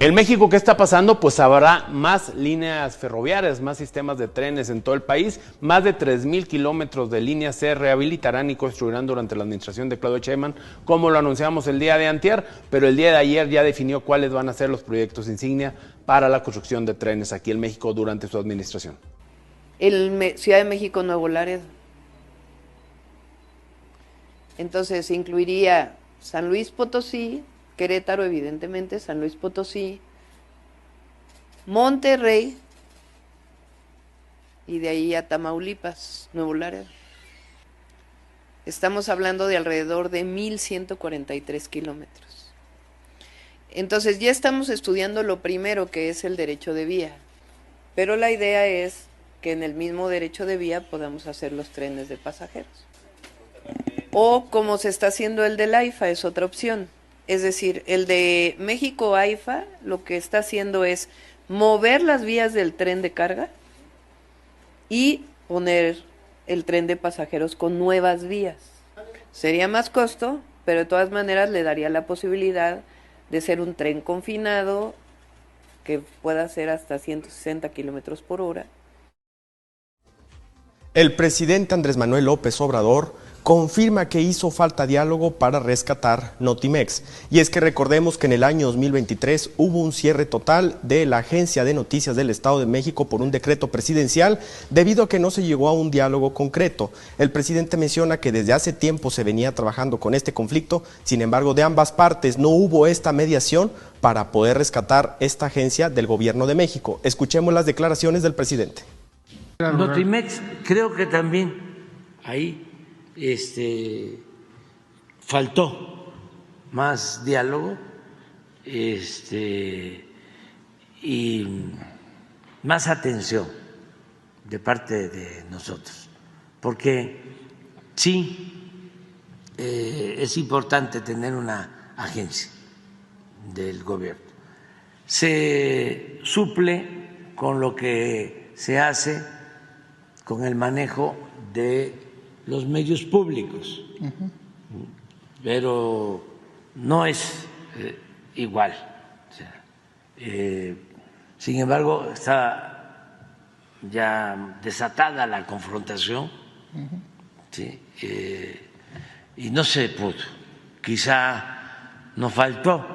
En México, ¿qué está pasando? Pues habrá más líneas ferroviarias, más sistemas de trenes en todo el país. Más de 3,000 kilómetros de líneas se rehabilitarán y construirán durante la administración de Claudio Sheinbaum, como lo anunciamos el día de antier, pero el día de ayer ya definió cuáles van a ser los proyectos insignia para la construcción de trenes aquí en México durante su administración. Ciudad de México, Nuevo Laredo. Entonces incluiría San Luis Potosí, Querétaro, evidentemente, San Luis Potosí, Monterrey y de ahí a Tamaulipas, Nuevo Laredo. Estamos hablando de alrededor de 1,143 kilómetros. Entonces ya estamos estudiando lo primero, que es el derecho de vía, pero la idea es que en el mismo derecho de vía podamos hacer los trenes de pasajeros. O como se está haciendo el del AIFA, es otra opción. Es decir, el de México AIFA lo que está haciendo es mover las vías del tren de carga y poner el tren de pasajeros con nuevas vías. Sería más costo, pero de todas maneras le daría la posibilidad de ser un tren confinado que pueda ser hasta 160 kilómetros por hora. El presidente Andrés Manuel López Obrador confirma que hizo falta diálogo para rescatar Notimex. Y es que recordemos que en el año 2023 hubo un cierre total de la Agencia de Noticias del Estado de México por un decreto presidencial debido a que no se llegó a un diálogo concreto. El presidente menciona que desde hace tiempo se venía trabajando con este conflicto, sin embargo de ambas partes no hubo esta mediación para poder rescatar esta agencia del gobierno de México. Escuchemos las declaraciones del presidente. Notimex, creo que también ahí faltó más diálogo y más atención de parte de nosotros, porque sí es importante tener una agencia del gobierno. Se suple con lo que se hace con el manejo de los medios públicos, pero no es igual. O sea, sin embargo, está ya desatada la confrontación, ¿sí? Y no se pudo. Quizá nos faltó.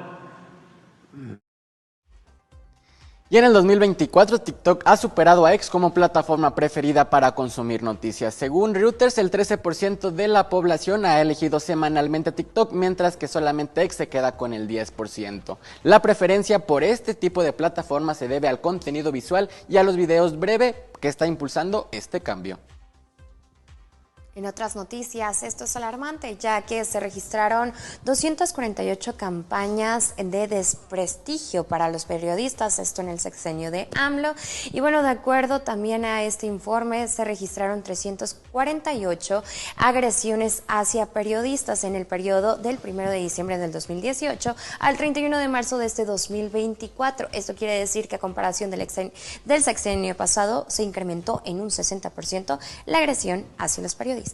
Y en el 2024, TikTok ha superado a X como plataforma preferida para consumir noticias. Según Reuters, el 13% de la población ha elegido semanalmente TikTok, mientras que solamente X se queda con el 10%. La preferencia por este tipo de plataforma se debe al contenido visual y a los videos breve que está impulsando este cambio. En otras noticias, esto es alarmante, ya que se registraron 248 campañas de desprestigio para los periodistas, esto en el sexenio de AMLO. Y bueno, de acuerdo también a este informe, se registraron 348 agresiones hacia periodistas en el periodo del 1 de diciembre del 2018 al 31 de marzo de este 2024. Esto quiere decir que a comparación del sexenio pasado, se incrementó en un 60% la agresión hacia los periodistas.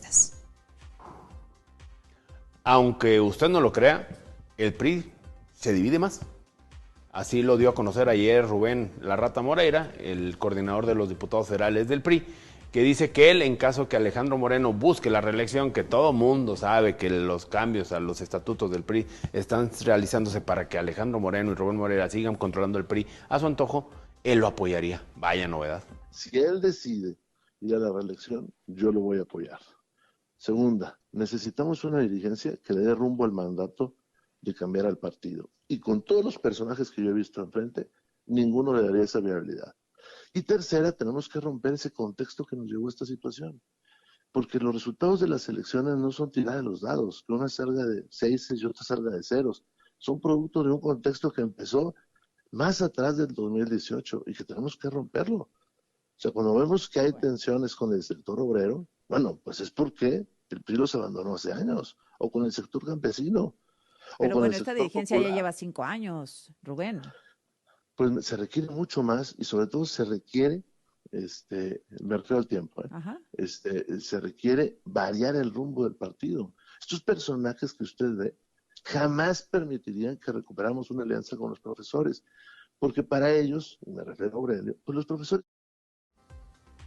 Aunque usted no lo crea, el PRI se divide más. Así lo dio a conocer ayer Rubén La Rata Moreira, el coordinador de los diputados federales del PRI, que dice que él, en caso que Alejandro Moreno busque la reelección, que todo mundo sabe que los cambios a los estatutos del PRI están realizándose para que Alejandro Moreno y Rubén Moreira sigan controlando el PRI a su antojo, él lo apoyaría. Vaya novedad. Si él decide ir a la reelección, yo lo voy a apoyar. Segunda, necesitamos una dirigencia que le dé rumbo al mandato de cambiar al partido. Y con todos los personajes que yo he visto enfrente, ninguno le daría esa viabilidad. Y tercera, tenemos que romper ese contexto que nos llevó a esta situación. Porque los resultados de las elecciones no son tiradas de los dados, que una salga de 6 y otra salga de ceros. Son producto de un contexto que empezó más atrás del 2018 y que tenemos que romperlo. O sea, cuando vemos que hay tensiones con el sector obrero, bueno, pues es porque el PRI los abandonó hace años, o con el sector campesino. Pero bueno, esta dirigencia popular ya lleva 5 años, Rubén. Pues se requiere mucho más y sobre todo se requiere, me refiero al tiempo, se requiere variar el rumbo del partido. Estos personajes que usted ve jamás permitirían que recuperáramos una alianza con los profesores, porque para ellos, y me refiero a Aurelio, pues los profesores...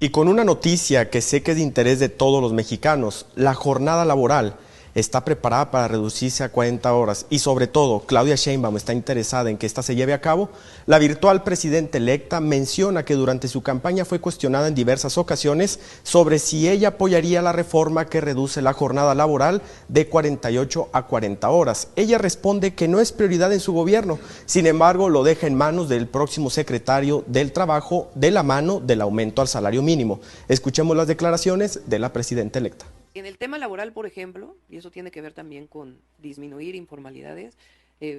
Y con una noticia que sé que es de interés de todos los mexicanos, la jornada laboral está preparada para reducirse a 40 horas y sobre todo Claudia Sheinbaum está interesada en que esta se lleve a cabo. La virtual presidenta electa menciona que durante su campaña fue cuestionada en diversas ocasiones sobre si ella apoyaría la reforma que reduce la jornada laboral de 48 a 40 horas. Ella responde que no es prioridad en su gobierno, sin embargo lo deja en manos del próximo secretario del Trabajo de la mano del aumento al salario mínimo. Escuchemos las declaraciones de la presidenta electa. En el tema laboral, por ejemplo, y eso tiene que ver también con disminuir informalidades,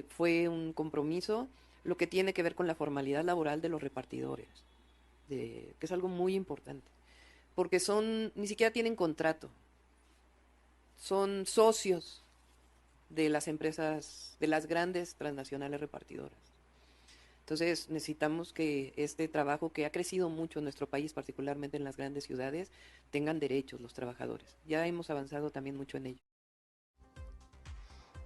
fue un compromiso lo que tiene que ver con la formalidad laboral de los repartidores, que es algo muy importante, porque ni siquiera tienen contrato, son socios de las empresas, de las grandes transnacionales repartidoras. Entonces necesitamos que este trabajo que ha crecido mucho en nuestro país, particularmente en las grandes ciudades, tengan derechos los trabajadores. Ya hemos avanzado también mucho en ello.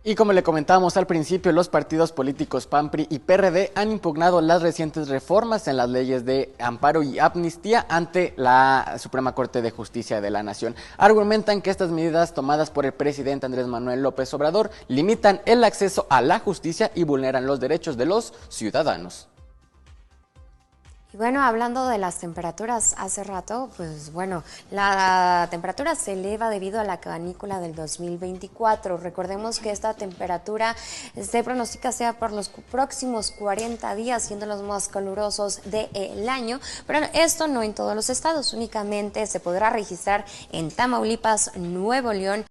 Y como le comentábamos al principio, los partidos políticos PAN, PRI y PRD han impugnado las recientes reformas en las leyes de amparo y amnistía ante la Suprema Corte de Justicia de la Nación. Argumentan que estas medidas tomadas por el presidente Andrés Manuel López Obrador limitan el acceso a la justicia y vulneran los derechos de los ciudadanos. Y bueno, hablando de las temperaturas hace rato, pues bueno, la temperatura se eleva debido a la canícula del 2024. Recordemos que esta temperatura se pronostica sea por los próximos 40 días, siendo los más calurosos del año. Pero esto no en todos los estados, únicamente se podrá registrar en Tamaulipas, Nuevo León,